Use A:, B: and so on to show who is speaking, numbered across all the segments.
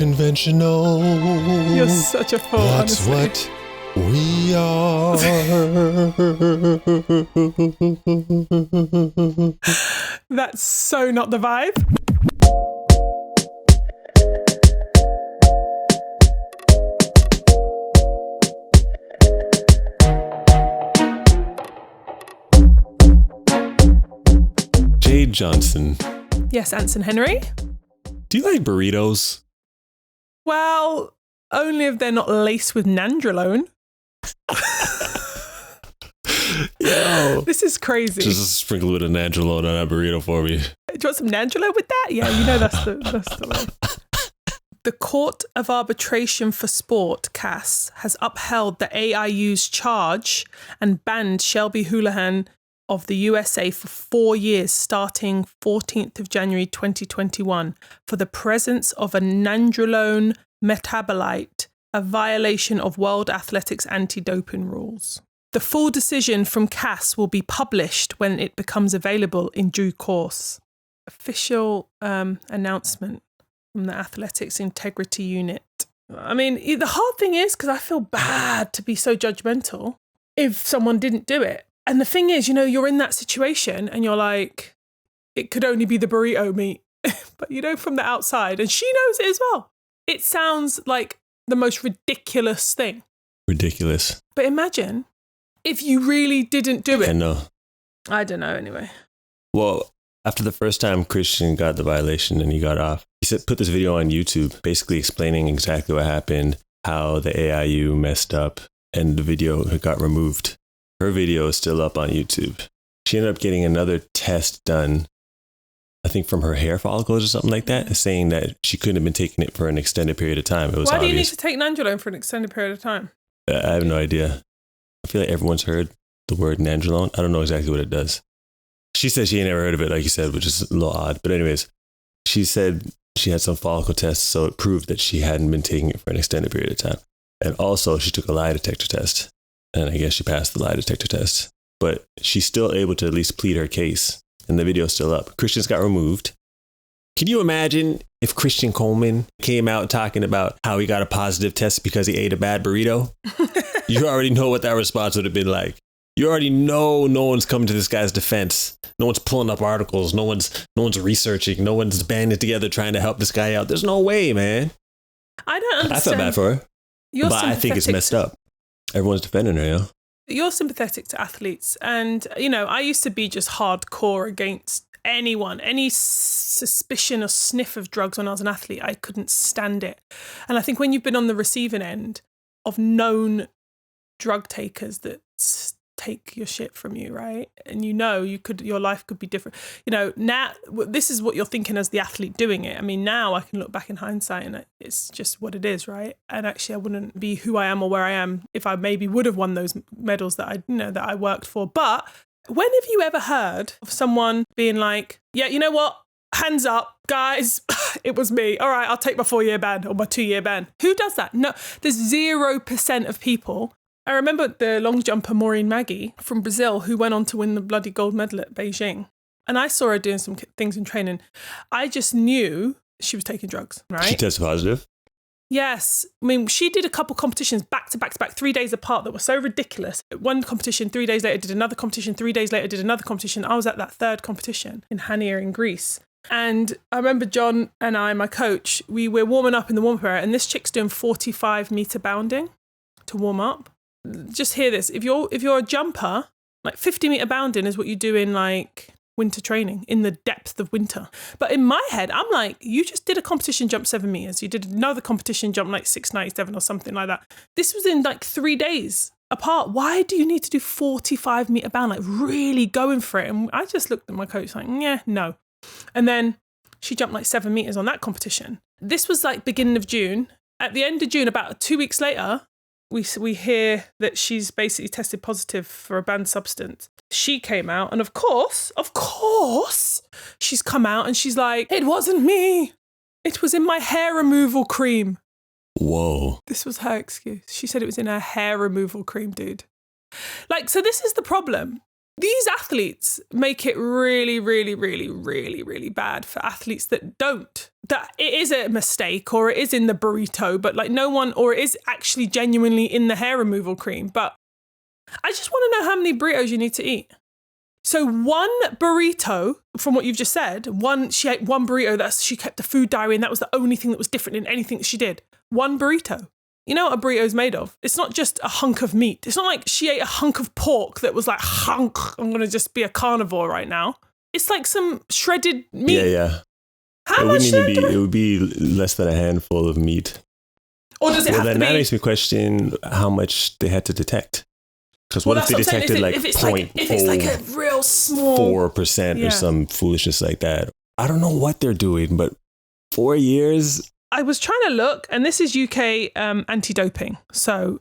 A: Unconventional.
B: You're such a fool,
A: That's
B: honestly.
A: what we are.
B: That's so not the vibe.
A: Jade Johnson.
B: Yes, Anson Henry.
A: Do you like burritos?
B: Well, only if they're not laced with Nandrolone.
A: Yo.
B: This is crazy.
A: Just sprinkle a bit of Nandrolone on that burrito for me.
B: Do you want some Nandrolone with that? Yeah, you know that's the way. The Court of Arbitration for Sport, CAS, has upheld the AIU's charge and banned Shelby Houlihan of the USA for 4 years starting 14th of January 2021 for the presence of a nandrolone metabolite, a violation of World Athletics anti-doping rules. The full decision from CAS will be published when it becomes available in due course. Official announcement from the Athletics Integrity Unit. I mean, the hard thing is, because I feel bad to be so judgmental if someone didn't do it. And the thing is, you know, you're in that situation and you're like, it could only be the burrito meat. But, you know, from the outside, and she knows it as well. It sounds like the most ridiculous thing.
A: Ridiculous.
B: But imagine if you really didn't do it.
A: I know.
B: I don't know, anyway.
A: Well, after the first time Christian got the violation and he got off, he said put this video on YouTube basically explaining exactly what happened, how the AIU messed up, and the video got removed. Her video is still up on YouTube. She ended up getting another test done, I think from her hair follicles or something like that, saying that she couldn't have been taking it for an extended period of time. It was
B: Why
A: obvious.
B: do you need to take Nandrolone for an extended period of time?
A: I have no idea. I feel like everyone's heard the word Nandrolone. I don't know exactly what it does. She said she ain't never heard of it, like you said, which is a little odd. But anyways, she said she had some follicle tests, so it proved that she hadn't been taking it for an extended period of time. And also, she took a lie detector test. And I guess she passed the lie detector test. But she's still able to at least plead her case. And the video's still up. Christian's got removed. Can you imagine if Christian Coleman came out talking about how he got a positive test because he ate a bad burrito? You already know what that response would have been like. You already know no one's coming to this guy's defense. No one's pulling up articles. No one's researching. No one's banding together trying to help this guy out. There's no way, man.
B: I don't understand.
A: I felt bad for her. But I think it's messed up. Everyone's defending her, yeah.
B: You're sympathetic to athletes. And, you know, I used to be just hardcore against anyone, any suspicion or sniff of drugs when I was an athlete. I couldn't stand it. And I think when you've been on the receiving end of known drug takers that take your shit from you, right? And you know your life could be different. You know, now this is what you're thinking as the athlete doing it. I mean, now I can look back in hindsight and it's just what it is, right? And actually I wouldn't be who I am or where I am if I maybe would have won those medals that I worked for. But when have you ever heard of someone being like, yeah, you know what? Hands up, guys. It was me. All right, I'll take my 4-year ban or my 2-year ban. Who does that? No, there's 0% of people. I remember the long jumper Maureen Maggie from Brazil who went on to win the bloody gold medal at Beijing. And I saw her doing some things in training. I just knew she was taking drugs, right?
A: She tested positive?
B: Yes. I mean, she did a couple competitions back to back to back, 3 days apart that were so ridiculous. One competition, 3 days later, did another competition, 3 days later, did another competition. I was at that third competition in Hania in Greece. And I remember John and I, my coach, we were warming up in the warm-up area and this chick's doing 45-meter bounding to warm up. Just hear this. If you're a jumper, like 50-meter bounding is what you do in like winter training, in the depth of winter. But in my head, I'm like, you just did a competition jump 7 meters. You did another competition jump like 697 or something like that. This was in like 3 days apart. Why do you need to do 45-meter bound? Like really going for it. And I just looked at my coach like, yeah, no. And then she jumped like 7 meters on that competition. This was like beginning of June. At the end of June, about 2 weeks later, we hear that she's basically tested positive for a banned substance. She came out and of course, she's come out and she's like, it wasn't me. It was in my hair removal cream.
A: Whoa.
B: This was her excuse. She said it was in her hair removal cream, dude. Like, so this is the problem. These athletes make it really, really, really, really, really bad for athletes that don't. That it is a mistake or it is in the burrito, but like no one, or it is actually genuinely in the hair removal cream. But I just want to know how many burritos you need to eat. So one burrito, from what you've just said, she ate one burrito, she kept a food diary and that was the only thing that was different in anything that she did. One burrito. You know what a burrito is made of? It's not just a hunk of meat. It's not like she ate a hunk of pork that was like, I'm going to just be a carnivore right now. It's like some shredded meat.
A: Yeah.
B: How much?
A: It would be less than a handful of meat.
B: Or does it have to be?
A: That makes me question how much they had to detect. Because what if they detected
B: if it's like a real small
A: 4% or some foolishness like that? I don't know what they're doing, but 4 years.
B: I was trying to look, and this is UK anti-doping. So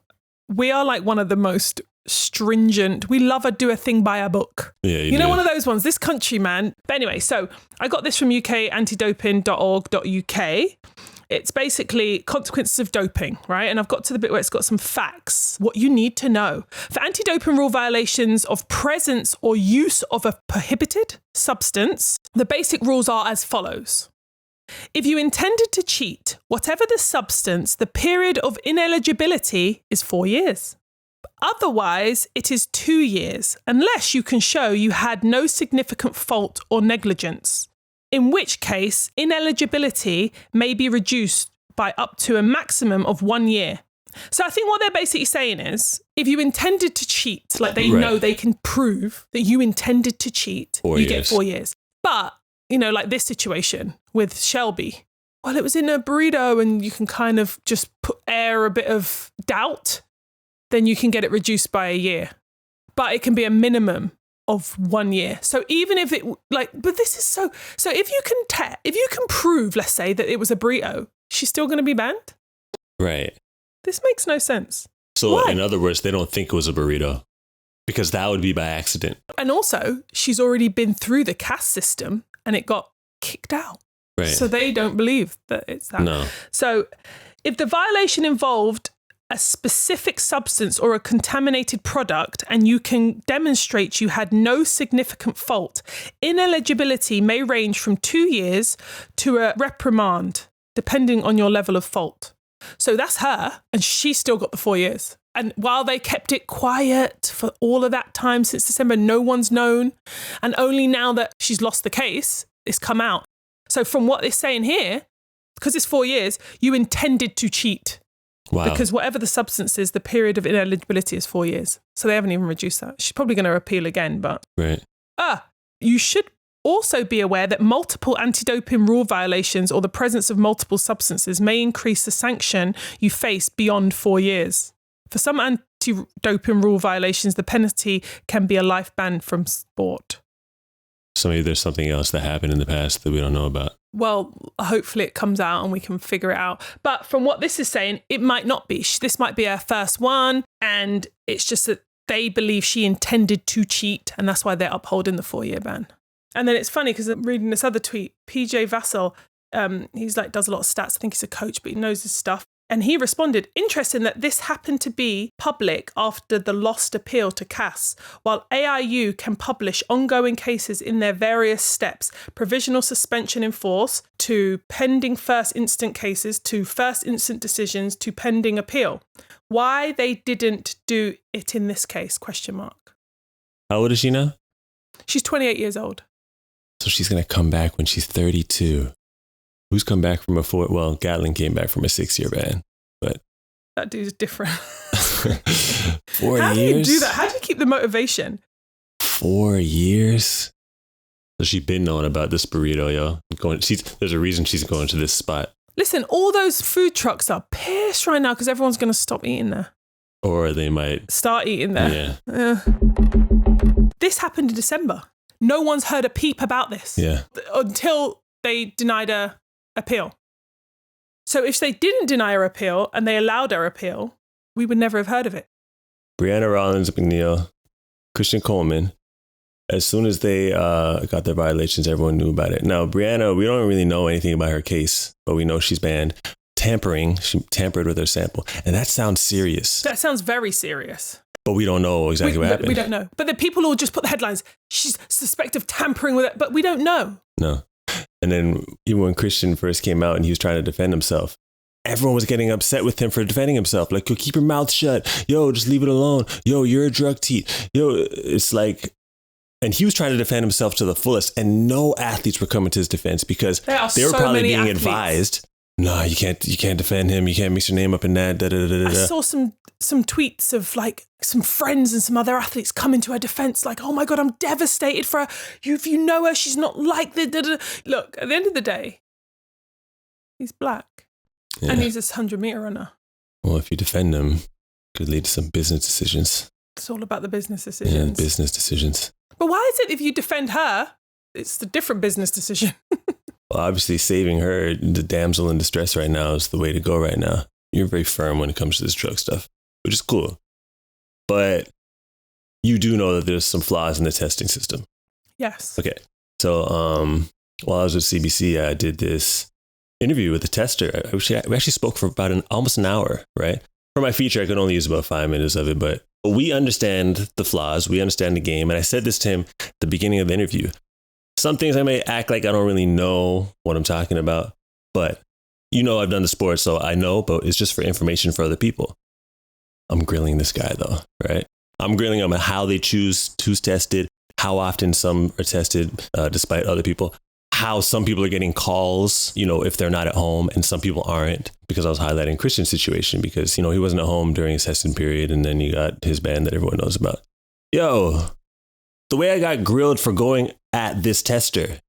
B: we are like one of the most stringent. We love do a thing by a book.
A: Yeah,
B: you know, one of those ones. This country, man. But anyway, so I got this from ukantidoping.org.uk. It's basically consequences of doping, right? And I've got to the bit where it's got some facts, what you need to know. For anti-doping rule violations of presence or use of a prohibited substance, the basic rules are as follows. If you intended to cheat, whatever the substance, the period of ineligibility is 4 years. Otherwise, it is 2 years, unless you can show you had no significant fault or negligence. In which case, ineligibility may be reduced by up to a maximum of 1 year. So I think what they're basically saying is, if you intended to cheat, like they know they can prove that you intended to cheat, you get 4 years. But, you know, like this situation with Shelby, well, it was in a burrito and you can kind of just air a bit of doubt, then you can get it reduced by a year. But it can be a minimum of 1 year. So even if it but this is so if you can prove, let's say, that it was a burrito, she's still going to be banned?
A: Right.
B: This makes no sense.
A: So
B: Why?
A: In other words, they don't think it was a burrito because that would be by accident.
B: And also, she's already been through the caste system and it got kicked out.
A: Right.
B: So they don't believe that it's that.
A: No.
B: So if the violation involved a specific substance or a contaminated product and you can demonstrate you had no significant fault, ineligibility may range from 2 years to a reprimand, depending on your level of fault. So that's her, and she still got the 4 years. And while they kept it quiet for all of that time since December, no one's known. And only now that she's lost the case, it's come out. So from what they're saying here, because it's 4 years, you intended to cheat.
A: Wow.
B: Because whatever the substance is, the period of ineligibility is 4 years. So they haven't even reduced that. She's probably going to appeal again, but...
A: Right.
B: You should also be aware that multiple anti-doping rule violations or the presence of multiple substances may increase the sanction you face beyond 4 years. For some anti-doping rule violations, the penalty can be a life ban from sport.
A: So maybe there's something else that happened in the past that we don't know about.
B: Well, hopefully it comes out and we can figure it out. But from what this is saying, it might not be. This might be her first one. And it's just that they believe she intended to cheat. And that's why they're upholding the 4-year ban. And then it's funny because I'm reading this other tweet. PJ Vassell, he's does a lot of stats. I think he's a coach, but he knows his stuff. And he responded, interesting that this happened to be public after the lost appeal to CAS, while AIU can publish ongoing cases in their various steps, provisional suspension in force, to pending first instant cases, to first instant decisions, to pending appeal. Why they didn't do it in this case, ?
A: How old is she now?
B: She's 28 years old.
A: So she's going to come back when she's 32. Who's come back from Gatlin came back from a 6-year ban, but
B: that dude's different.
A: 4 years?
B: How do you do that? How do you keep the motivation?
A: 4 years? So she's been knowing about this burrito, yo. There's a reason she's going to this spot.
B: Listen, all those food trucks are pissed right now because everyone's going to stop eating there.
A: Or they might
B: start eating there.
A: Yeah.
B: This happened in December. No one's heard a peep about this.
A: Yeah.
B: Until they denied her appeal. So if they didn't deny her appeal and they allowed her appeal, we would never have heard of it.
A: Brianna Rollins-Mcneal, Christian Coleman, as soon as they got their violations, everyone knew about it. Now, Brianna, we don't really know anything about her case, but we know she's banned. Tampering, she tampered with her sample. And that sounds serious.
B: That sounds very serious.
A: But we don't know exactly what happened.
B: We don't know. But the people will just put the headlines, she's suspected of tampering with it, but we don't know.
A: No. And then even when Christian first came out and he was trying to defend himself, everyone was getting upset with him for defending himself. Like, yo, keep your mouth shut. Yo, just leave it alone. Yo, you're a drug teat. Yo, it's like, and he was trying to defend himself to the fullest, and no athletes were coming to his defense because they were probably being advised, no, you can't defend him. You can't mix your name up in that. I
B: saw some tweets of like some friends and some other athletes coming to her defense, like, oh my God, I'm devastated for her. If you know her, she's not like the. Look, at the end of the day, he's black and he's a 100-meter runner.
A: Well, if you defend him, it could lead to some business decisions.
B: It's all about the business decisions.
A: Yeah, business decisions.
B: But why is it if you defend her, it's a different business decision?
A: Well, obviously saving her, the damsel in distress right now, is the way to go right now. You're very firm when it comes to this drug stuff, which is cool. But you do know that there's some flaws in the testing system.
B: Yes.
A: Okay. So while I was with CBC, I did this interview with the tester. We actually spoke for about almost an hour, right? For my feature, I could only use about 5 minutes of it, but we understand the flaws. We understand the game. And I said this to him at the beginning of the interview. Some things I may act like I don't really know what I'm talking about, but I've done the sport, so I know, but it's just for information for other people. I'm grilling this guy though, right? I'm grilling him on how they choose who's tested, how often some are tested despite other people, how some people are getting calls, if they're not at home, and some people aren't, because I was highlighting Christian's situation because, he wasn't at home during his testing period, and then you got his band that everyone knows about. Yo, the way I got grilled for going at this tester,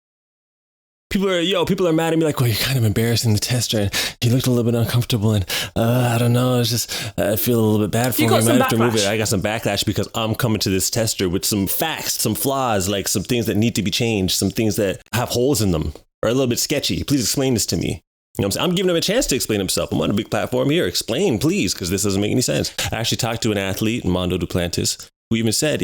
A: people are mad at me like, well, you're kind of embarrassing the tester, and he looked a little bit uncomfortable, and I don't know, it's just, I feel a little bit bad for him. I might have to move it. I got some backlash because I'm coming to this tester with some facts, some flaws, like some things that need to be changed, some things that have holes in them, or a little bit sketchy. Please explain this to me. You know what I'm saying? I'm giving him a chance to explain himself. I'm on a big platform here. Explain, please, because this doesn't make any sense. I actually talked to an athlete, Mondo Duplantis, who even said,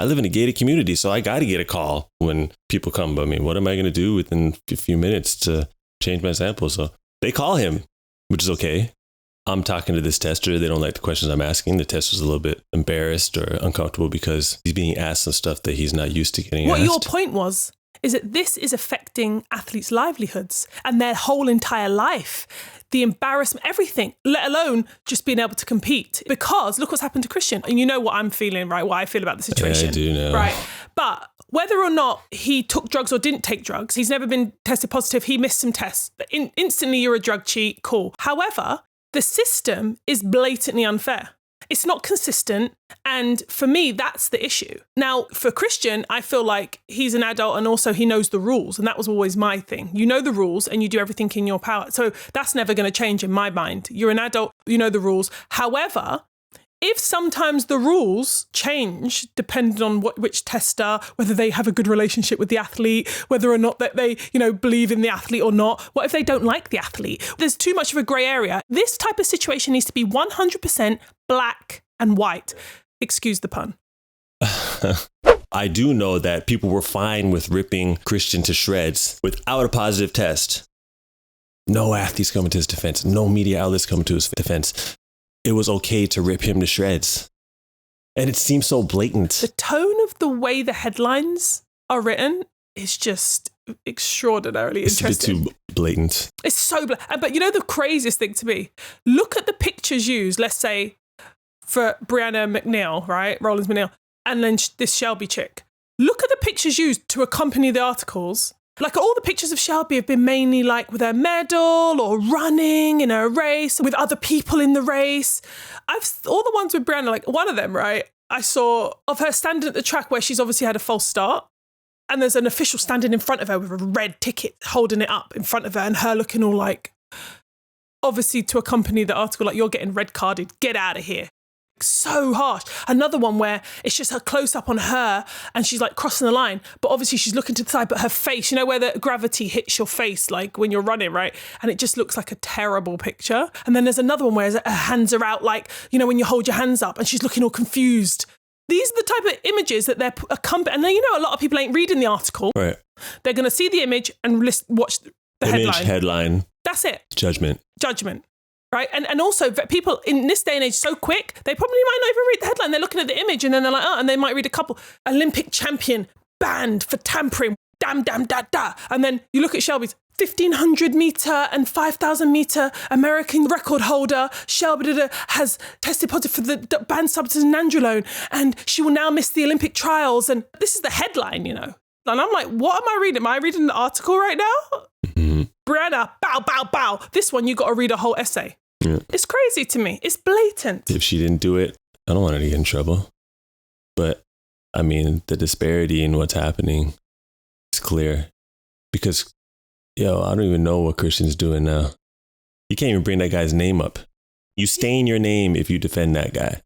A: I live in a gated community, so I got to get a call when people come. But what am I going to do within a few minutes to change my sample? So they call him, which is okay. I'm talking to this tester. They don't like the questions I'm asking. The tester's a little bit embarrassed or uncomfortable because he's being asked some stuff that he's not used to getting asked.
B: What your point was, is that this is affecting athletes' livelihoods and their whole entire life. The embarrassment, everything, let alone just being able to compete. Because look what's happened to Christian. And you know what I'm feeling, right? What I feel about the situation.
A: Yeah, I do know.
B: Right. But whether or not he took drugs or didn't take drugs, he's never been tested positive. He missed some tests. Instantly, you're a drug cheat. Cool. However, the system is blatantly unfair. It's not consistent. And for me, that's the issue. Now, for Christian, I feel like he's an adult and also he knows the rules. And that was always my thing. You know the rules and you do everything in your power. So that's never going to change in my mind. You're an adult, you know the rules. However, if sometimes the rules change depending on which tester, whether they have a good relationship with the athlete, whether or not that they, believe in the athlete or not, what if they don't like the athlete? There's too much of a grey area. This type of situation needs to be 100% black and white. Excuse the pun.
A: I do know that people were fine with ripping Christian to shreds without a positive test. No athletes coming to his defense. No media outlets coming to his defense. It was okay to rip him to shreds. And it seems so blatant.
B: The tone of the way the headlines are written is just extraordinarily interesting.
A: It's a bit too blatant.
B: It's so blatant. But the craziest thing to me? Look at the pictures used, let's say, for Brianna-McNeal, right? Rollins-Mcneal. And then this Shelby chick. Look at the pictures used to accompany the articles. Like all the pictures of Shelby have been mainly like with her medal or running in a race with other people in the race. All the ones with Brianna, like one of them, right? I saw of her standing at the track where she's obviously had a false start. And there's an official standing in front of her with a red ticket holding it up in front of her and her looking all like, obviously to accompany the article, like you're getting red carded, get out of here. So harsh. Another one where it's just a close up on her and she's like crossing the line, but obviously she's looking to the side, but her face, where the gravity hits your face, like when you're running, right? And it just looks like a terrible picture. And then there's another one where her hands are out, like, when you hold your hands up and she's looking all confused. These are the type of images that they're accompanying. And then, a lot of people ain't reading the article.
A: Right.
B: They're going to see the image and watch the
A: headline.
B: That's it.
A: Judgment.
B: right? And also people in this day and age so quick, they probably might not even read the headline. They're looking at the image and then they're like, oh, and they might read a couple. Olympic champion banned for tampering. Damn, da. And then you look at Shelby's 1,500 meter and 5,000 meter American record holder. Shelby has tested positive for the banned substance Nandrolone, and she will now miss the Olympic trials. And this is the headline, you know. And I'm like, what am I reading? Am I reading an article right now? Mm-hmm. Brianna, bow. This one, you got to read a whole essay. Yeah. It's crazy to me. It's blatant.
A: If she didn't do it, I don't want her to get in trouble. But, I mean, the disparity in what's happening is clear. Because, I don't even know what Christian's doing now. You can't even bring that guy's name up. You stain your name if you defend that guy.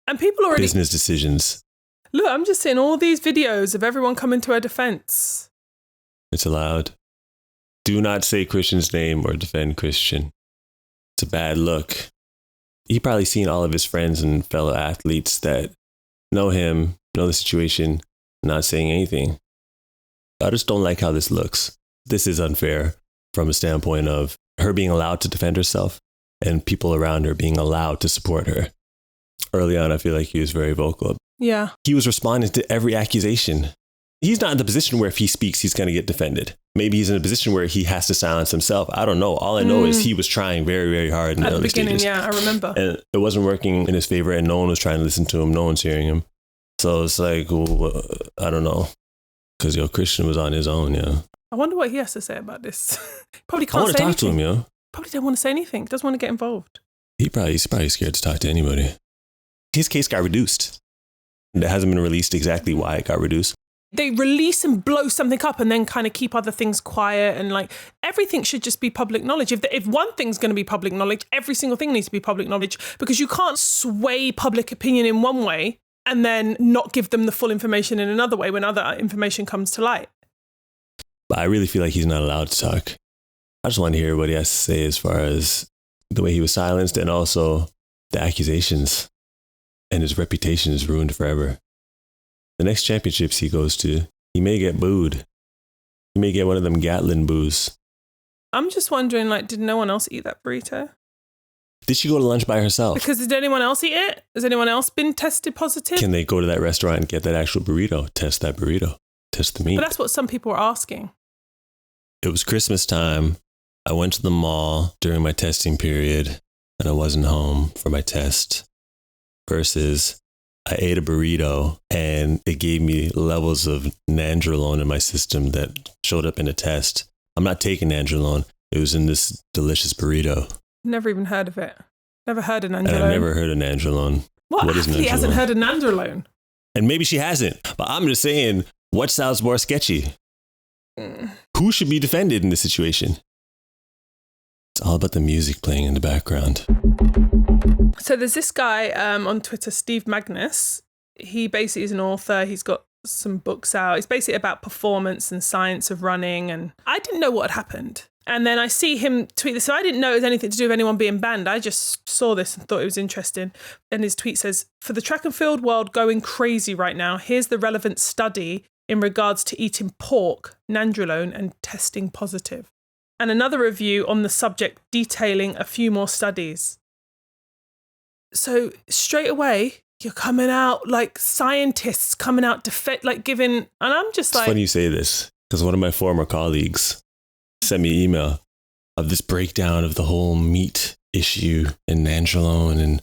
B: And people already...
A: Business decisions.
B: Look, I'm just seeing all these videos of everyone coming to her defense.
A: It's allowed. Do not say Christian's name or defend Christian. It's a bad look. He probably seen all of his friends and fellow athletes that know him, know the situation, not saying anything. I just don't like how this looks. This is unfair from a standpoint of her being allowed to defend herself and people around her being allowed to support her. Early on, I feel like he was very vocal.
B: Yeah.
A: He was responding to every accusation. He's not in the position where if he speaks, he's going to get defended. Maybe he's in a position where he has to silence himself. I don't know. All I know is he was trying very, very hard in the early
B: beginning,
A: stages.
B: Yeah, I remember.
A: And it wasn't working in his favor and no one was trying to listen to him. No one's hearing him. So it's like, well, I don't know. Because, Christian was on his own,
B: I wonder what he has to say about this. Probably can't
A: I want
B: say
A: to talk
B: anything.
A: to him,
B: Probably don't want to say anything. Doesn't want to get involved.
A: He's probably scared to talk to anybody. His case got reduced. It hasn't been released exactly why it got reduced.
B: They release and blow something up and then kind of keep other things quiet, and like everything should just be public knowledge. If one thing's going to be public knowledge, every single thing needs to be public knowledge, because you can't sway public opinion in one way and then not give them the full information in another way when other information comes to light.
A: But I really feel like he's not allowed to talk. I just want to hear what he has to say as far as the way he was silenced and also the accusations, and his reputation is ruined forever. The next championships he goes to, he may get booed. He may get one of them Gatlin boos.
B: I'm just wondering, did no one else eat that burrito?
A: Did she go to lunch by herself?
B: Because did anyone else eat it? Has anyone else been tested positive?
A: Can they go to that restaurant and get that actual burrito? Test that burrito. Test the meat.
B: But that's what some people are asking.
A: It was Christmas time. I went to the mall during my testing period and I wasn't home for my test. Versus I ate a burrito and it gave me levels of Nandrolone in my system that showed up in a test. I'm not taking Nandrolone. It was in this delicious burrito.
B: Never even heard of it. Never heard of Nandrolone.
A: And I've never heard of Nandrolone.
B: What
A: is
B: athlete
A: Nandrolone?
B: Hasn't heard of Nandrolone?
A: And maybe she hasn't, but I'm just saying, what sounds more sketchy? Who should be defended in this situation? It's all about the music playing in the background.
B: So there's this guy on Twitter, Steve Magnus. He basically is an author. He's got some books out. It's basically about performance and science of running. And I didn't know what had happened. And then I see him tweet this. So I didn't know it was anything to do with anyone being banned. I just saw this and thought it was interesting. And his tweet says, for the track and field world going crazy right now, here's the relevant study in regards to eating pork, Nandrolone, and testing positive. And another review on the subject detailing a few more studies. So straight away, you're coming out like scientists coming out giving, and I'm just
A: It's funny you say this, because one of my former colleagues sent me an email of this breakdown of the whole meat issue and Nandrolone and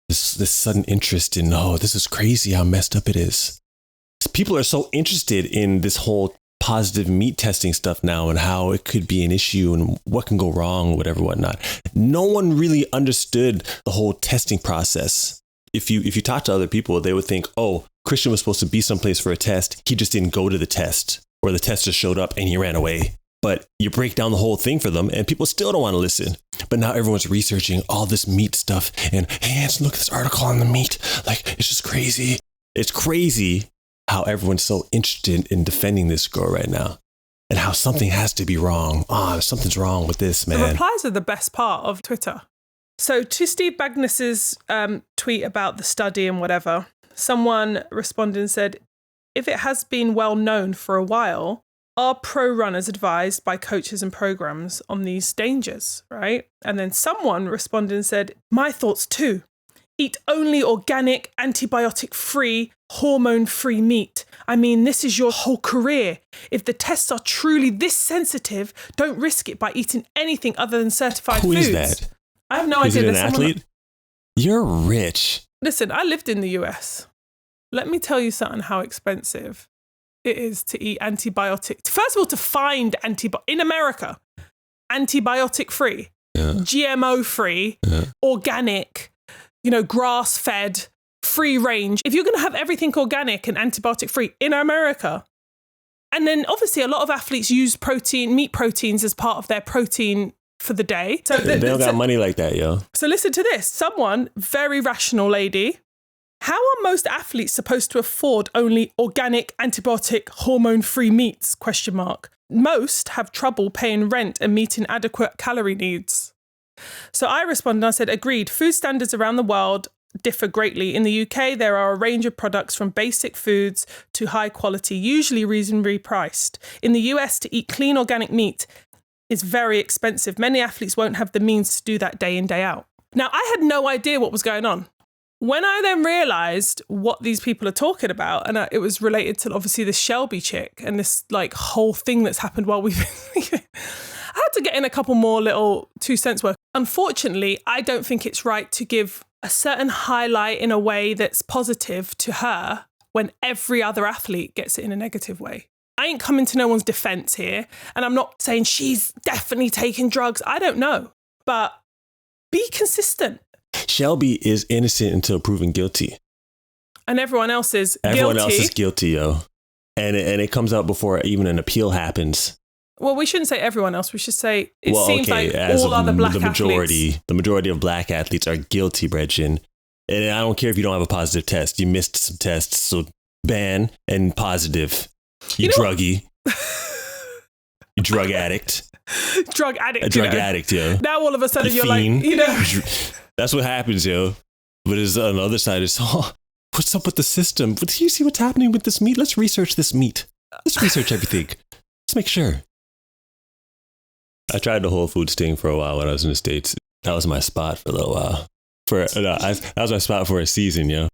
A: this sudden interest in, this is crazy how messed up it is. People are so interested in this whole positive meat testing stuff now and how it could be an issue and what can go wrong, whatnot. No one really understood the whole testing process. If you talk to other people, they would think, Christian was supposed to be someplace for a test. He just didn't go to the test, or the test just showed up and he ran away. But you break down the whole thing for them and people still don't want to listen. But now everyone's researching all this meat stuff and, hey, Anson, look at this article on the meat. It's just crazy. It's crazy how everyone's so interested in defending this girl right now and how something has to be wrong. Something's wrong with this, man.
B: The replies are the best part of Twitter. So to Steve Magnus's tweet about the study and whatever, someone responded and said, if it has been well known for a while, are pro runners advised by coaches and programs on these dangers, right? And then someone responded and said, my thoughts too. Eat only organic, antibiotic-free, hormone-free meat. I mean, this is your whole career. If the tests are truly this sensitive, don't risk it by eating anything other than certified foods.
A: Who is that?
B: I have no
A: is
B: idea.
A: Is it an athlete? You're rich.
B: Listen, I lived in the US. Let me tell you something how expensive it is to eat antibiotics. First of all, to find in America, antibiotic-free, GMO-free, organic, grass-fed, free range. If you're going to have everything organic and antibiotic-free in America, and then obviously a lot of athletes use meat proteins as part of their protein for the day. So
A: they don't got money like that, yo.
B: So listen to this. Someone, very rational lady, how are most athletes supposed to afford only organic, antibiotic, hormone-free meats? ? Most have trouble paying rent and meeting adequate calorie needs. So I responded and I said, agreed. Food standards around the world differ greatly. In the UK, there are a range of products from basic foods to high quality, usually reasonably priced. In the US, to eat clean organic meat is very expensive. Many athletes won't have the means to do that day in, day out. Now, I had no idea what was going on. When I then realised what these people are talking about, and it was related to obviously this Shelby chick and this whole thing that's happened while we've been I had to get in a couple more little 2 cents worth. Unfortunately, I don't think it's right to give a certain highlight in a way that's positive to her when every other athlete gets it in a negative way. I ain't coming to no one's defence here, and I'm not saying she's definitely taking drugs. I don't know, but be consistent.
A: Shelby is innocent until proven guilty.
B: And everyone else is guilty.
A: Everyone else is guilty, yo. And it comes out before even an appeal happens.
B: Well, we shouldn't say everyone else. We should say seems like all other black athletes.
A: The majority of black athletes are guilty, Bretchen. And I don't care if you don't have a positive test. You missed some tests, so ban and positive. You druggie. You drug addict.
B: Drug addict.
A: A drug addict, yo.
B: Now all of a sudden you're
A: fiend.
B: like,
A: That's what happens, yo. But on the other side, it's, what's up with the system? Do you see what's happening with this meat? Let's research this meat. Let's research everything. Let's make sure. I tried the Whole Foods thing for a while when I was in the States. That was my spot for a little while. That was my spot for a season, yo.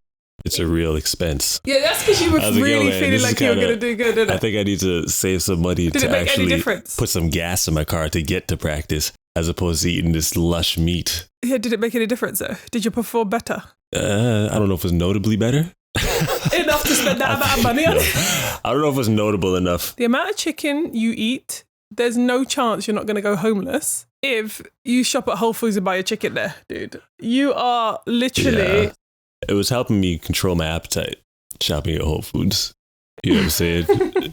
A: It's a real expense.
B: Yeah, that's because you were really feeling like you were going to do good, didn't it?
A: I think I need to save some money to actually put some gas in my car to get to practice, as opposed to eating this lush meat.
B: Yeah, did it make any difference though? Did you perform better?
A: I don't know if it was notably better.
B: Enough to spend that amount of money on it?
A: I don't know if it was notable enough.
B: The amount of chicken you eat, there's no chance you're not going to go homeless if you shop at Whole Foods and buy a chicken there, dude. You are literally... Yeah.
A: It was helping me control my appetite, shopping at Whole Foods. You know what I'm saying?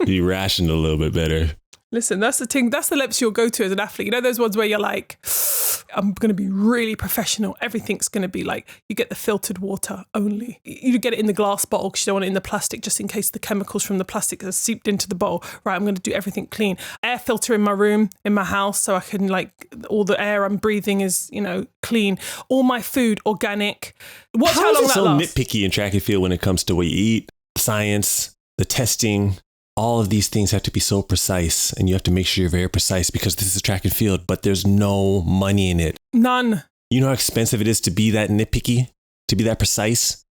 A: Be rationed a little bit better.
B: Listen, that's the thing. That's the lengths you'll go to as an athlete. You know those ones where you're like, I'm going to be really professional. Everything's going to be like, you get the filtered water only. You get it in the glass bottle because you don't want it in the plastic just in case the chemicals from the plastic are seeped into the bowl. Right, I'm going to do everything clean. Air filter in my room, in my house, so I can all the air I'm breathing is, clean. All my food, organic. Watch how long that lasts.
A: How is it so nitpicky in track and field when it comes to what you eat, science, the testing? All of these things have to be so precise, and you have to make sure you're very precise because this is track and field, but there's no money in it.
B: None.
A: You know how expensive it is to be that nitpicky, to be that precise,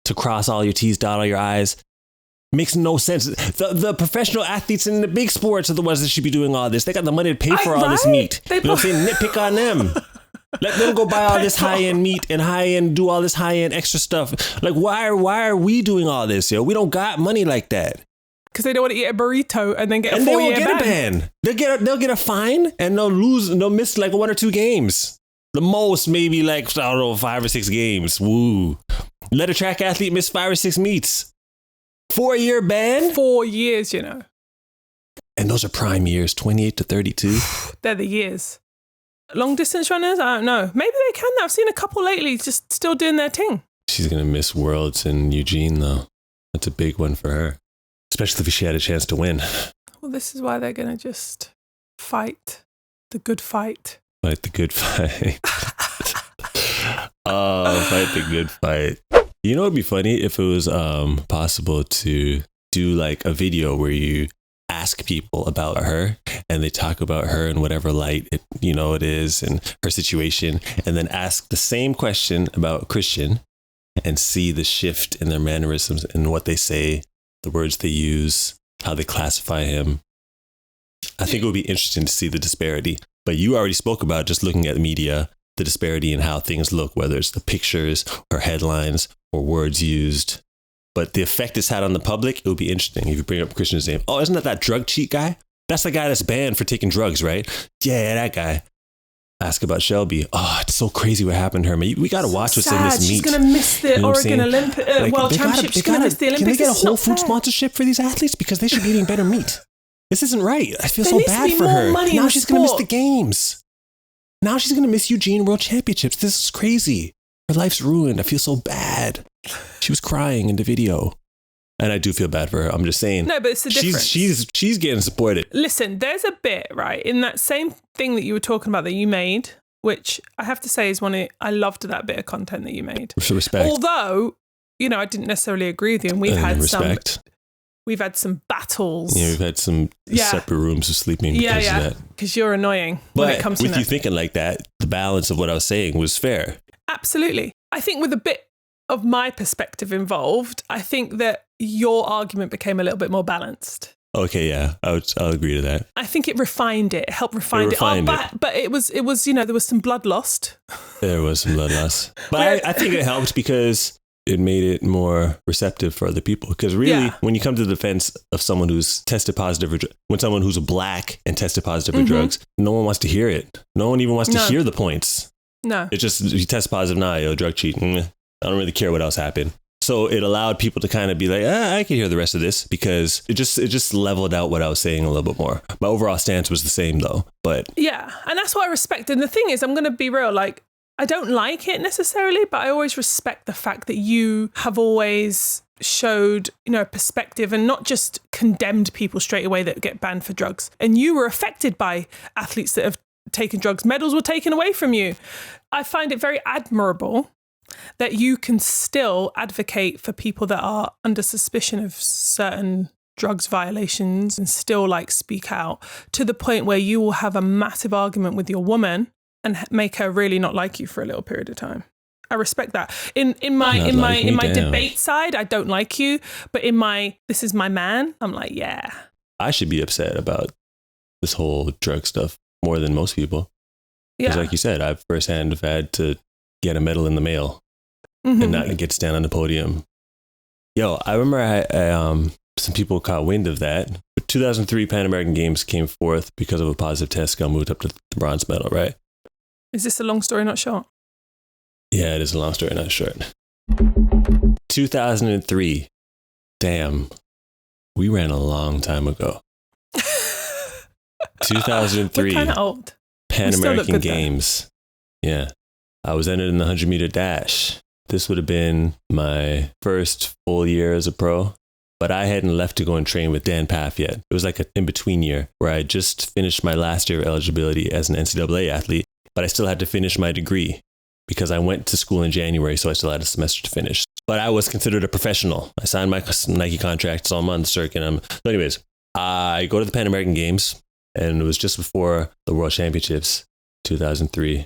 A: to cross all your T's, dot all your I's. Makes no sense. The professional athletes in the big sports are the ones that should be doing all this. They got the money to pay for all this meat. You know what I'm saying? Nitpick on them. Let them go buy all this high-end meat and do all this high-end extra stuff. Like, why are we doing all this, yo? We don't got money like that.
B: Because they don't want to eat a burrito and then get a 4-year ban. And they won't
A: get a ban. They'll get a fine and they'll miss like 1 or 2 games. The most maybe 5 or 6 games. Woo. Let a track athlete miss 5 or 6 meets. 4-year ban?
B: 4 years, And
A: those are prime years, 28 to 32.
B: They're the years. Long distance runners? I don't know. Maybe they can. I've seen a couple lately just still doing their thing.
A: She's going to miss Worlds in Eugene though. That's a big one for her. Especially if she had a chance to win.
B: Well, this is why they're going to just fight the good fight.
A: Fight the good fight. Fight the good fight. You know, it'd be funny if it was possible to do like a video where you ask people about her, and they talk about her in whatever light it is, and her situation, and then ask the same question about Christian and see the shift in their mannerisms and what they say, the words they use, how they classify him. I think it would be interesting to see the disparity. But you already spoke about, just looking at the media, the disparity in how things look, whether it's the pictures or headlines or words used. But the effect it's had on the public, it would be interesting if you bring up Christian's name. Oh, isn't that drug cheat guy? That's the guy that's banned for taking drugs, right? Yeah, that guy. Ask about Shelby. Oh, it's so crazy what happened to her. We got to watch what's in this meet.
B: She's going to miss the Oregon World Championship. She's going to miss the Olympics.
A: Can they get a whole food sponsorship for these athletes? Because they should be eating better meat. This isn't right. I feel so bad for her. Now she's going to miss the games. Now she's going to miss Eugene World Championships. This is crazy. Her life's ruined. I feel so bad. She was crying in the video. And I do feel bad for her. I'm just saying.
B: No, but it's the difference.
A: She's getting supported.
B: Listen, there's a bit, right, in that same thing that you were talking about that you made, which I have to say is I loved that bit of content that you made.
A: With respect.
B: Although, I didn't necessarily agree with you, and we've had some battles.
A: Yeah, we've had some separate rooms of sleeping because of that.
B: Because you're annoying when it comes to
A: with you thinking like that, the balance of what I was saying was fair.
B: Absolutely. I think with a bit of my perspective involved, I think that your argument became a little bit more balanced.
A: Okay, yeah, I'll agree to that.
B: I think it refined it, helped refine it. But it was, there was some blood lost.
A: There was some blood loss. But I think it helped because it made it more receptive for other people. Because really, when you come to the defense of someone who's tested positive, when someone who's black and tested positive for drugs, no one wants to hear it. No one even wants to hear the points.
B: No.
A: It's just, you test positive, drug cheating. I don't really care what else happened. So it allowed people to kind of be like, I can hear the rest of this, because it just leveled out what I was saying a little bit more. My overall stance was the same though, but. Yeah.
B: And that's what I respect. And the thing is, I'm going to be real, I don't like it necessarily, but I always respect the fact that you have always showed, perspective and not just condemned people straight away that get banned for drugs. And you were affected by athletes that have taken drugs. Medals were taken away from you. I find it very admirable that you can still advocate for people that are under suspicion of certain drugs violations and still speak out to the point where you will have a massive argument with your woman and make her really not like you for a little period of time. I respect that. In my debate side, I don't like you, but this is my man, I'm like, yeah.
A: I should be upset about this whole drug stuff more than most people. Because like you said, I've firsthand had to get a medal in the mail and not get to stand on the podium. Yo, I remember I some people caught wind of that. The 2003 Pan American Games came forth because of a positive test, got moved up to the bronze medal, right?
B: Is this a long story, not short?
A: Yeah, it is a long story, not short. 2003. Damn. We ran a long time ago. 2003.
B: We're kind of old.
A: Pan American Games. Yeah. I was entered in the 100-meter dash. This would have been my first full year as a pro, but I hadn't left to go and train with Dan Paff yet. It was like an in-between year where I just finished my last year of eligibility as an NCAA athlete, but I still had to finish my degree because I went to school in January, so I still had a semester to finish. But I was considered a professional. I signed my Nike contract, so I'm on the circuit. So anyways, I go to the Pan American Games, and it was just before the World Championships, 2003.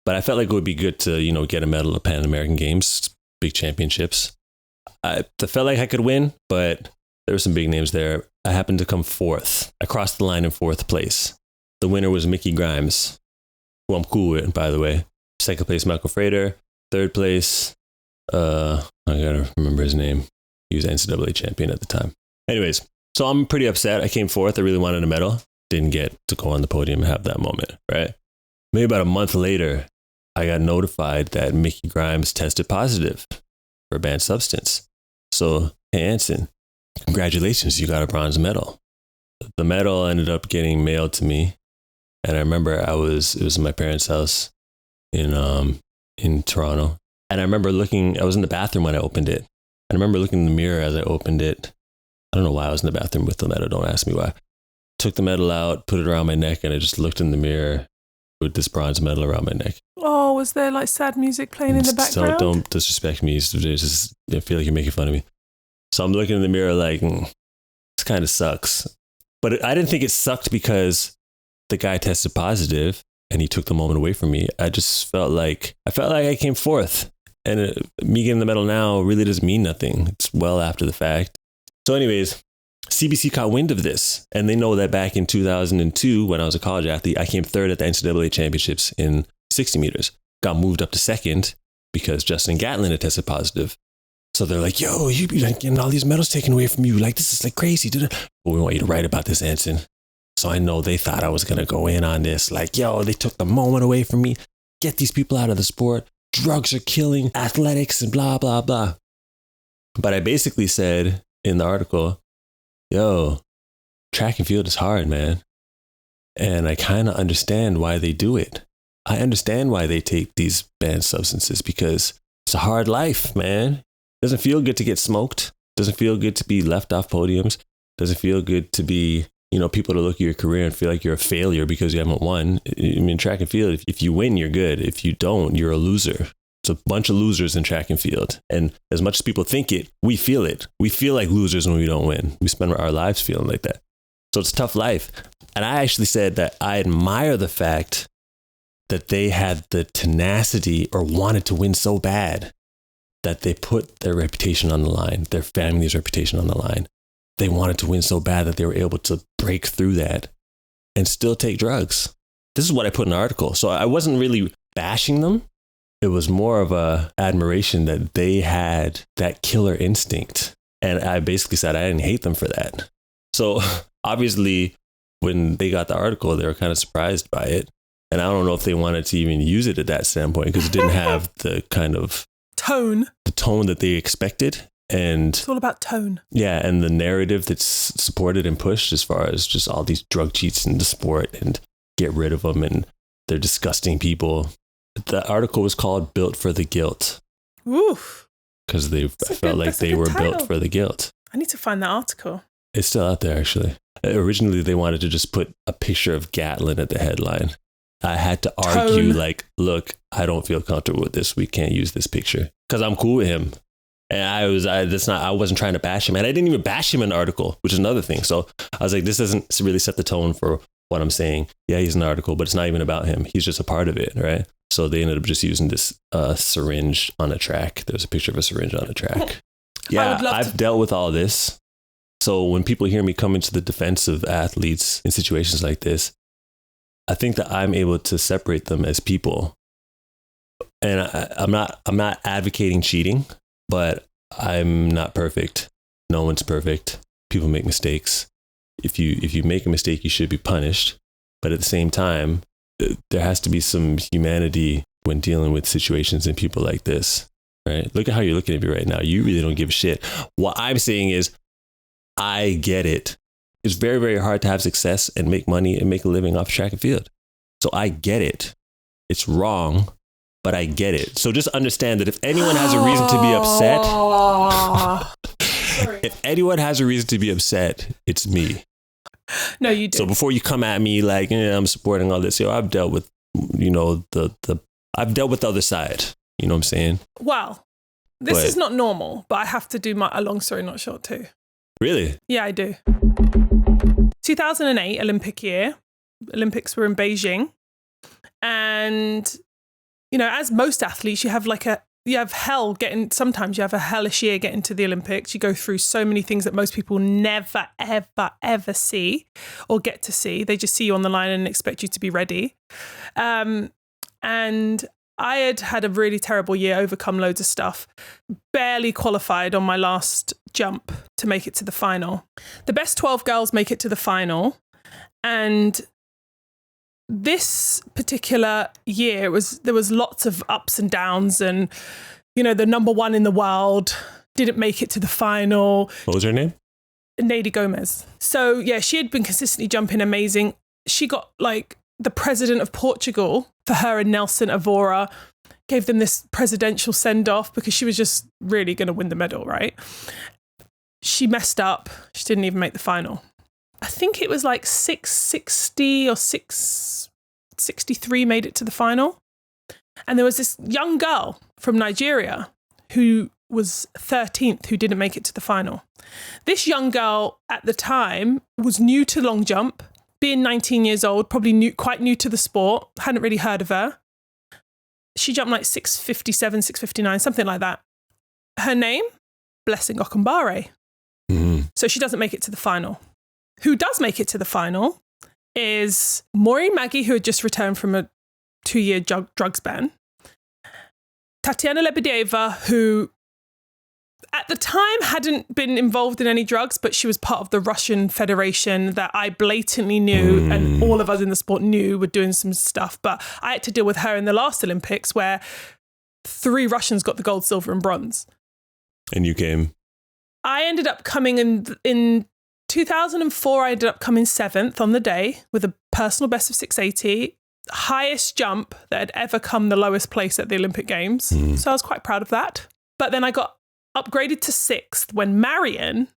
A: But I felt like it would be good to, get a medal at Pan American Games, big championships. I felt like I could win, but there were some big names there. I happened to come fourth. I crossed the line in fourth place. The winner was Mickey Grimes, who I'm cool with, by the way. Second place, Michael Frater. Third place, I gotta remember his name. He was NCAA champion at the time. Anyways, so I'm pretty upset. I came fourth. I really wanted a medal. Didn't get to go on the podium and have that moment, right? Maybe about a month later, I got notified that Mickey Grimes tested positive for a banned substance. So, hey, Anson, congratulations, you got a bronze medal. The medal ended up getting mailed to me. And I remember it was in my parents' house in Toronto. And I remember I was in the bathroom when I opened it. And I remember looking in the mirror as I opened it. I don't know why I was in the bathroom with the medal. Don't ask me why. Took the medal out, put it around my neck, and I just looked in the mirror with this bronze medal around my neck.
B: Oh, was there sad music playing in the background?
A: Don't disrespect me. I feel like you're making fun of me. So I'm looking in the mirror like, this kind of sucks. But I didn't think it sucked because the guy tested positive and he took the moment away from me. I just felt like I came fourth. And me getting the medal now really doesn't mean nothing. It's well after the fact. So anyways, CBC caught wind of this. And they know that back in 2002, when I was a college athlete, I came third at the NCAA championships in 60 meters. Got moved up to second because Justin Gatlin had tested positive. So they're like, yo, you be like getting all these medals taken away from you. Like, this is like crazy. But we want you to write about this, Anson. So I know they thought I was going to go in on this. Like, yo, they took the moment away from me. Get these people out of the sport. Drugs are killing athletics and blah, blah, blah. But I basically said in the article, yo, track and field is hard, man. And I kind of understand why they do it. I understand why they take these banned substances because it's a hard life, man. Doesn't feel good to get smoked. Doesn't feel good to be left off podiums. Doesn't feel good to be, people to look at your career and feel like you're a failure because you haven't won. I mean, track and field, if you win, you're good. If you don't, you're a loser. It's a bunch of losers in track and field. And as much as people think it, we feel it. We feel like losers when we don't win. We spend our lives feeling like that. So it's a tough life. And I actually said that I admire the fact that they had the tenacity or wanted to win so bad that they put their reputation on the line, their family's reputation on the line. They wanted to win so bad that they were able to break through that and still take drugs. This is what I put in the article. So I wasn't really bashing them. It was more of a admiration that they had that killer instinct. And I basically said I didn't hate them for that. So obviously, when they got the article, they were kind of surprised by it. And I don't know if they wanted to even use it at that standpoint because it didn't have the kind of
B: tone
A: that they expected. And
B: it's all about tone.
A: Yeah. And the narrative that's supported and pushed as far as just all these drug cheats in the sport and get rid of them. And they're disgusting people. The article was called Built for the Guilt.
B: Oof.
A: Because they felt like they were built for the guilt.
B: I need to find that article.
A: It's still out there, actually. Originally, they wanted to just put a picture of Gatlin at the headline. I had to argue, look, I don't feel comfortable with this. We can't use this picture because I'm cool with him. And I wasn't trying to bash him. And I didn't even bash him in the article, which is another thing. So I was like, this doesn't really set the tone for what I'm saying. Yeah, he's an article, but it's not even about him. He's just a part of it, right? So they ended up just using this syringe on a track. There's a picture of a syringe on a track. Yeah, I've dealt with all this. So when people hear me come into the defense of athletes in situations like this, I think that I'm able to separate them as people. And I'm not advocating cheating, but I'm not perfect. No one's perfect. People make mistakes. If you make a mistake, you should be punished. But at the same time, there has to be some humanity when dealing with situations and people like this, right? Look at how you're looking at me right now. You really don't give a shit. What I'm saying is, I get it. It's very, very hard to have success and make money and make a living off track and field. So I get it. It's wrong, but I get it. So just understand that if anyone has a reason to be upset, if anyone has a reason to be upset, it's me.
B: No, you do.
A: So before you come at me like, I'm supporting all this, I've dealt with, I've dealt with the other side. You know what I'm saying?
B: Well, this is not normal, but I have to do a long story not short too.
A: Really?
B: Yeah, I do. 2008 Olympic year. Olympics were in Beijing. And, as most athletes, sometimes you have a hellish year getting to the Olympics. You go through so many things that most people never, ever, ever see or get to see. They just see you on the line and expect you to be ready. And I had a really terrible year, overcome loads of stuff, barely qualified on my last jump to make it to the final. The best 12 girls make it to the final. And this particular year there was lots of ups and downs, and the number one in the world didn't make it to the final.
A: What was her name?
B: Nady Gomez. So yeah, she had been consistently jumping amazing. She got the president of Portugal, for her and Nelson Avora, gave them this presidential send-off because she was just really going to win the medal, right? She messed up. She didn't even make the final. I think it was 660 or 663 made it to the final. And there was this young girl from Nigeria who was 13th who didn't make it to the final. This young girl at the time was new to long jump, being 19 years old, probably quite new to the sport, hadn't really heard of her. She jumped like 6:57, 6:59, something like that. Her name, Blessing Okunbare.
A: Mm-hmm.
B: So she doesn't make it to the final. Who does make it to the final is Maureen Maggie, who had just returned from a 2-year drugs ban. Tatiana Lebedeva, who at the time hadn't been involved in any drugs, but she was part of the Russian Federation that I blatantly knew and all of us in the sport knew were doing some stuff. But I had to deal with her in the last Olympics where 3 Russians got the gold, silver and bronze.
A: And you came?
B: I ended up coming in 2004, I ended up coming 7th on the day with a personal best of 680. Highest jump that had ever come the lowest place at the Olympic Games. So I was quite proud of that. But then I got upgraded to 6th when Marion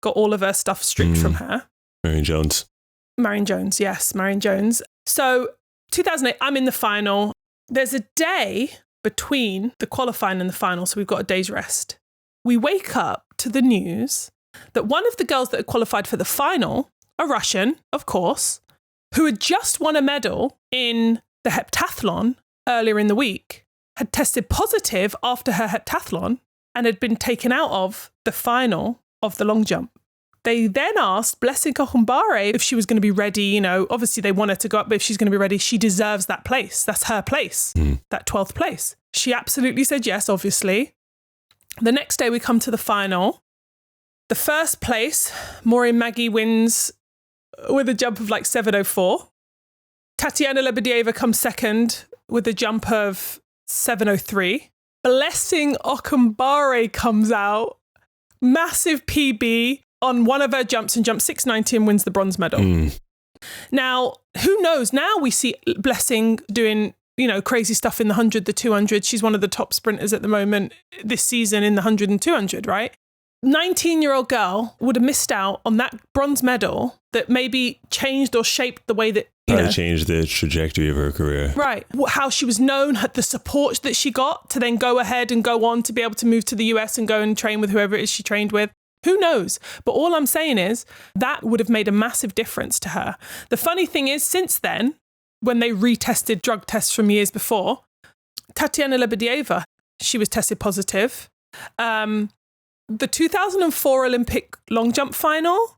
B: got all of her stuff stripped from her.
A: Marion Jones,
B: yes, Marion Jones. So 2008, I'm in the final. There's a day between the qualifying and the final, so we've got a day's rest. We wake up to the news that one of the girls that had qualified for the final, a Russian, of course, who had just won a medal in the heptathlon earlier in the week, had tested positive after her heptathlon and had been taken out of the final of the long jump. They then asked Blessing Okunbare if she was going to be ready. You know, obviously they want her to go up, but if she's going to be ready, she deserves that place. That's her place, that 12th place. She absolutely said yes, obviously. The next day we come to the final. The first place, Maureen Maggie wins with a jump of like 7:04. Tatiana Lebedeva comes second with a jump of 7:03. Blessing Okunbare comes out, massive PB on one of her jumps and jumps 6:90 and wins the bronze medal. Now, who knows? Now we see Blessing doing, you know, crazy stuff in the 100, the 200. She's one of the top sprinters at the moment this season in the 100 and 200, right? 19-year-old girl would have missed out on that bronze medal that maybe changed or shaped the way that, you know,
A: changed the trajectory of her career.
B: Right. How she was known, the support that she got to then go ahead and go on to be able to move to the US and go and train with whoever it is she trained with. Who knows? But all I'm saying is that would have made a massive difference to her. The funny thing is, since then, when they retested drug tests from years before, Tatiana Lebedeva, she was tested positive. The 2004 Olympic long jump final,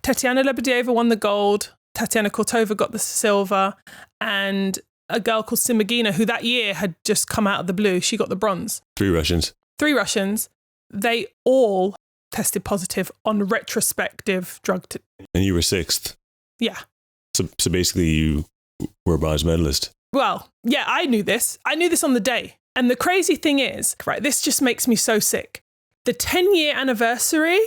B: Tatiana Lebedeva won the gold, Tatiana Kortova got the silver, and a girl called Simagina, who that year had just come out of the blue, she got the bronze.
A: 3 Russians.
B: They all tested positive on retrospective drug tests.
A: And you were 6th.
B: Yeah.
A: So basically you were a bronze medalist.
B: Well, yeah, I knew this. I knew this on the day. And the crazy thing is, right, this just makes me so sick. The 10-year anniversary,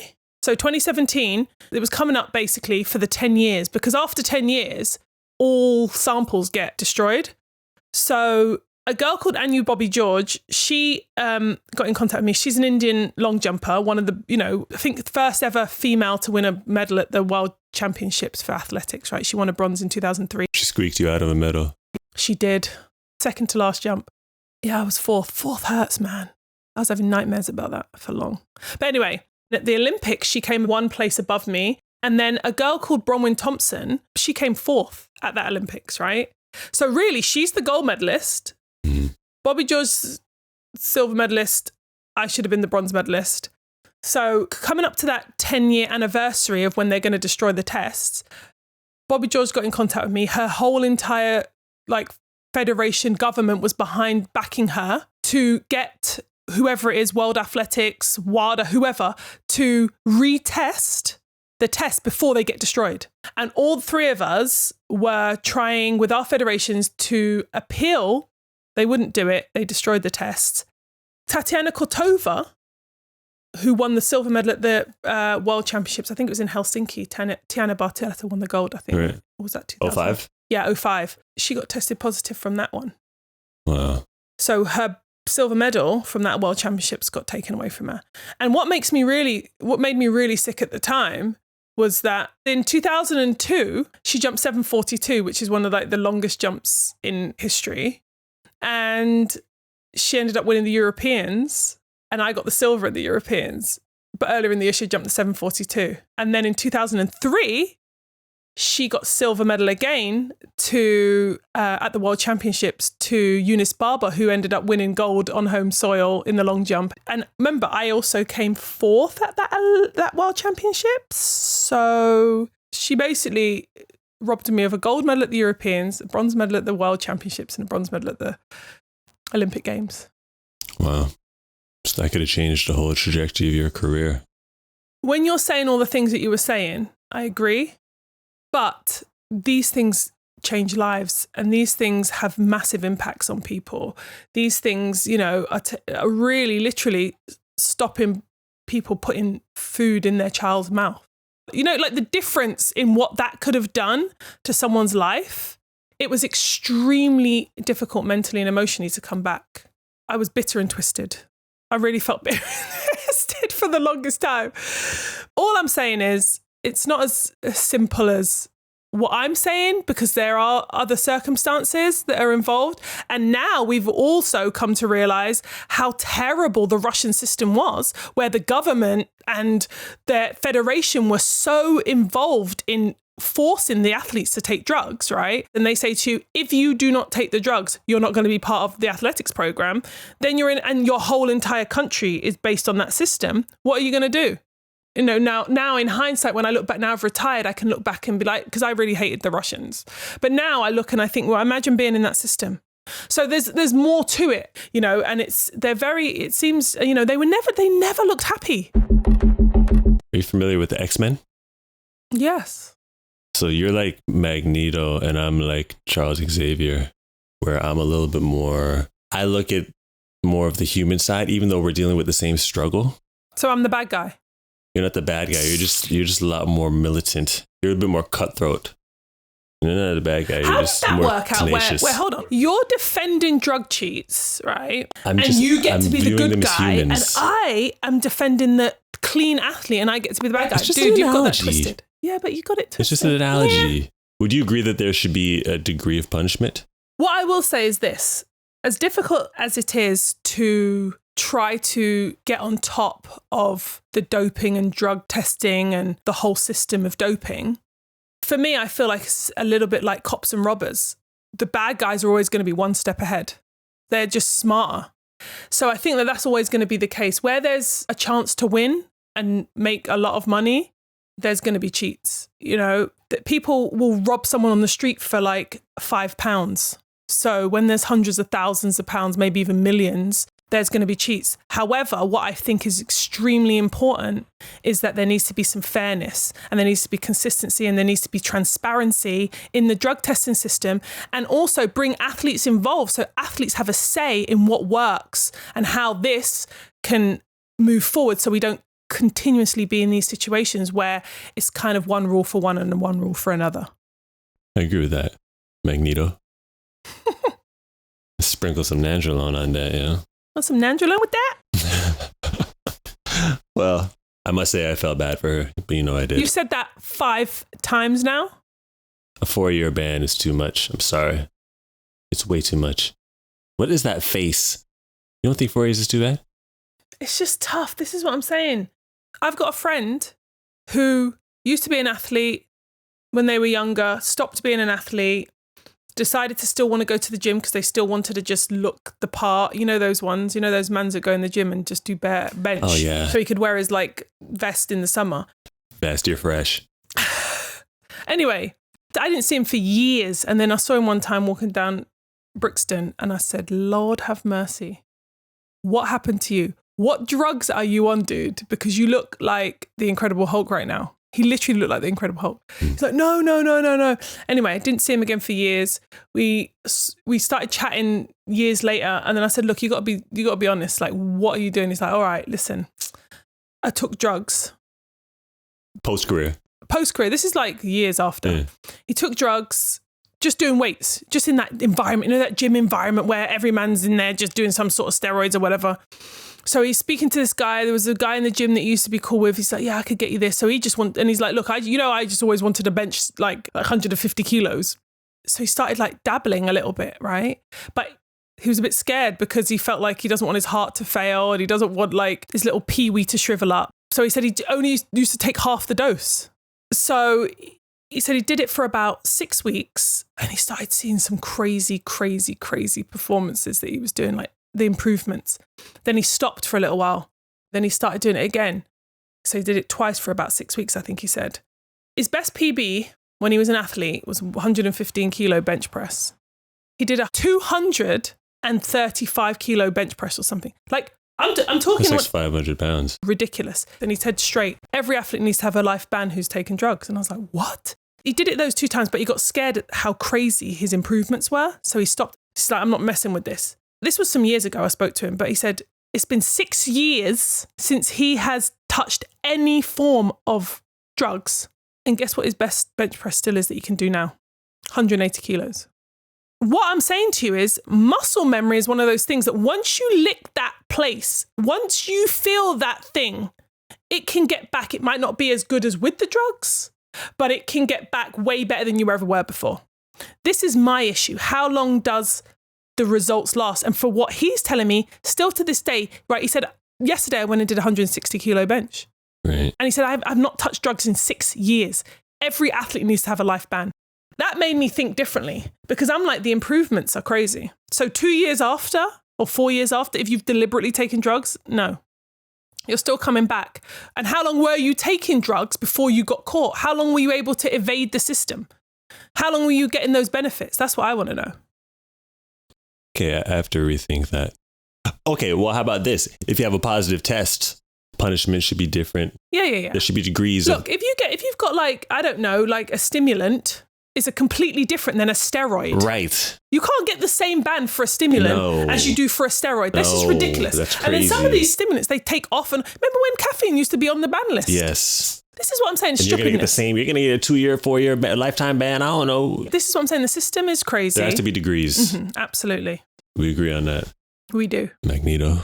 B: so 2017, it was coming up basically for the 10 years, because after 10 years, all samples get destroyed. So a girl called Anu Bobby George, she got in contact with me. She's an Indian long jumper, one of the, you know, I think the first ever female to win a medal at the World Championships for athletics, right? She won a bronze in 2003.
A: She squeaked you out of a medal.
B: She did. Second to last jump. Yeah, I was 4th. 4th hurts, man. I was having nightmares about that for long. But anyway, at the Olympics, she came 1 place above me. And then a girl called Bronwyn Thompson, she came 4th at that Olympics, right? So really, she's the gold medalist. Bobby George's silver medalist. I should have been the bronze medalist. So coming up to that 10-year anniversary of when they're going to destroy the tests, Bobby George got in contact with me. Her whole entire, federation government was behind backing her to get whoever it is, World Athletics, WADA, whoever, to retest the test before they get destroyed. And all 3 of us were trying with our federations to appeal. They wouldn't do it. They destroyed the tests. Tatiana Kortova, who won the silver medal at the World Championships, I think it was in Helsinki. Tiana Barteletta won the gold, I think.
A: Right.
B: Or was that 2000?
A: 05?
B: Yeah, 05. She got tested positive from that one.
A: Wow.
B: So her silver medal from that World Championships got taken away from her. And what made me really sick at the time was that in 2002, she jumped 7:42, which is one of the longest jumps in history. And she ended up winning the Europeans and I got the silver at the Europeans. But earlier in the year, she jumped the 742. And then in 2003, she got silver medal again at the World Championships to Eunice Barber, who ended up winning gold on home soil in the long jump. And remember, I also came fourth at that World Championships. So she basically robbed me of a gold medal at the Europeans, a bronze medal at the World Championships, and a bronze medal at the Olympic Games.
A: Wow. So that could have changed the whole trajectory of your career.
B: When you're saying all the things that you were saying, I agree. But these things change lives, and these things have massive impacts on people. These things, are really literally stopping people putting food in their child's mouth. Like the difference in what that could have done to someone's life. It was extremely difficult mentally and emotionally to come back. I was bitter and twisted. I really felt bitter and twisted for the longest time. All I'm saying is it's not as simple as what I'm saying, because there are other circumstances that are involved. And now we've also come to realize how terrible the Russian system was, where the government and their federation were so involved in forcing the athletes to take drugs, right? And they say to you, if you do not take the drugs, you're not going to be part of the athletics program. Then you're in, and your whole entire country is based on that system. What are you going to do? Now in hindsight, when I look back, now I've retired, I can look back and be like, because I really hated the Russians. But now I look and I think, well, imagine being in that system. So there's more to it, and it seems, they never looked happy.
A: Are you familiar with the X-Men?
B: Yes.
A: So you're like Magneto and I'm like Charles Xavier, where I'm a little bit more, I look at more of the human side, even though we're dealing with the same struggle.
B: So I'm the bad guy.
A: You're not the bad guy. You're just a lot more militant. You're a bit more cutthroat. You're not the bad guy. You're just more tenacious.
B: Where, hold on. You're defending drug cheats, right? You get to be the good guy, and I am defending the clean athlete, and I get to be the bad guy. Dude, you've got that twisted. Yeah, but you got it twisted.
A: It's just an analogy. Yeah. Would you agree that there should be a degree of punishment?
B: What I will say is this. As difficult as it is to try to get on top of the doping and drug testing and the whole system of doping, for me, I feel like it's a little bit like cops and robbers. The bad guys are always going to be one step ahead. They're just smarter. So I think that that's always going to be the case. Where there's a chance to win and make a lot of money, there's going to be cheats. That people will rob someone on the street for like £5. So when there's hundreds of thousands of pounds, maybe even millions, there's going to be cheats. However, what I think is extremely important is that there needs to be some fairness, and there needs to be consistency, and there needs to be transparency in the drug testing system, and also bring athletes involved so athletes have a say in what works and how this can move forward, so we don't continuously be in these situations where it's kind of one rule for one and one rule for another.
A: I agree with that, Magneto. Sprinkle some Nandrolone on that,
B: Want some Nandrolone with that?
A: Well, I must say I felt bad for her, but I did.
B: You've said that 5 times now?
A: A 4-year ban is too much. I'm sorry. It's way too much. What is that face? You don't think 4 years is too bad?
B: It's just tough. This is what I'm saying. I've got a friend who used to be an athlete when they were younger, stopped being an athlete, decided to still want to go to the gym because they still wanted to just look the part. Those ones, those mans that go in the gym and just do bare bench.
A: Oh, yeah.
B: So he could wear his vest in the summer.
A: Best, you're fresh.
B: Anyway, I didn't see him for years. And then I saw him one time walking down Brixton and I said, Lord have mercy. What happened to you? What drugs are you on, dude? Because you look like the Incredible Hulk right now. He literally looked like the Incredible Hulk. He's like, no. Anyway, I didn't see him again for years. We started chatting years later, and then I said, look, you got to be honest. Like, what are you doing? He's like, all right, listen, I took drugs.
A: Post-career.
B: This is like years after. Yeah. He took drugs, just doing weights, just in that environment, that gym environment where every man's in there just doing some sort of steroids or whatever. So he's speaking to this guy. There was a guy in the gym that he used to be cool with. He's like, yeah, I could get you this. So and he's like, look, I just always wanted to bench like 150 kilos. So he started like dabbling a little bit, right? But he was a bit scared because he felt like he doesn't want his heart to fail and he doesn't want like his little peewee to shrivel up. So he said he only used to take half the dose. So he said he did it for about 6 weeks and he started seeing some crazy performances that he was doing, like the improvements. Then he stopped for a little while. Then he started doing it again. So he did it twice for about 6 weeks, I think he said. His best PB when he was an athlete was 115 kilo bench press. He did a 235 kilo bench press or something. Like, I'm talking
A: like 500 pounds.
B: Ridiculous. And he said straight, every athlete needs to have a life ban who's taken drugs. And I was like, what? He did it those 2 times, but he got scared at how crazy his improvements were. So he stopped. He's like, I'm not messing with this. This was some years ago I spoke to him, but he said it's been 6 years since he has touched any form of drugs. And guess what his best bench press still is that he can do now? 180 kilos. What I'm saying to you is muscle memory is one of those things that once you lick that place, once you feel that thing, it can get back. It might not be as good as with the drugs, but it can get back way better than you ever were before. This is my issue. How long does the results last? And for what he's telling me, still to this day, right, he said, yesterday I went and did a 160 kilo bench.
A: Right.
B: And he said, I've not touched drugs in 6 years. Every athlete needs to have a life ban. That made me think differently because I'm like, the improvements are crazy. So 2 years after or 4 years after, if you've deliberately taken drugs, no, you're still coming back. And how long were you taking drugs before you got caught? How long were you able to evade the system? How long were you getting those benefits? That's what I want to know.
A: Okay, I have to rethink that. Okay, well, how about this? If you have a positive test, punishment should be different.
B: Yeah.
A: There should be degrees.
B: Look, if you've got like, I don't know, like a stimulant, is a completely different than a steroid.
A: Right.
B: You can't get the same ban for a stimulant as you do for a steroid. This is ridiculous.
A: That's crazy.
B: And then some of these stimulants, they take off. And remember when caffeine used to be on the ban list?
A: Yes.
B: This is what I'm saying.
A: And you're going to get the same. You're going to get a 2-year, 4-year lifetime ban. I don't know.
B: This is what I'm saying. The system is crazy.
A: There has to be degrees.
B: Mm-hmm, absolutely.
A: We agree on that.
B: We do.
A: Magneto.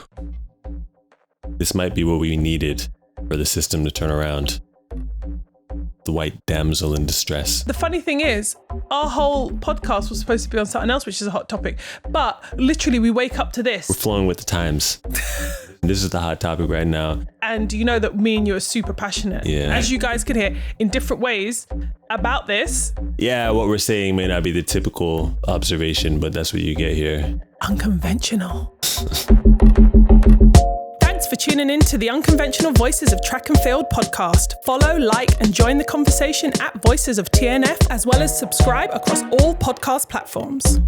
A: This might be what we needed for the system to turn around. The white damsel in distress.
B: The funny thing is, our whole podcast was supposed to be on something else, which is a hot topic. But literally, we wake up to this.
A: We're flowing with the times. This is the hot topic right now.
B: And you know that me and you are super passionate, as you guys can hear, in different ways about this.
A: Yeah, what we're saying may not be the typical observation, but that's what you get here.
B: Unconventional. Thanks for tuning in to the Unconventional Voices of Track and Field podcast. Follow, like, and join the conversation at Voices of TNF, as well as subscribe across all podcast platforms.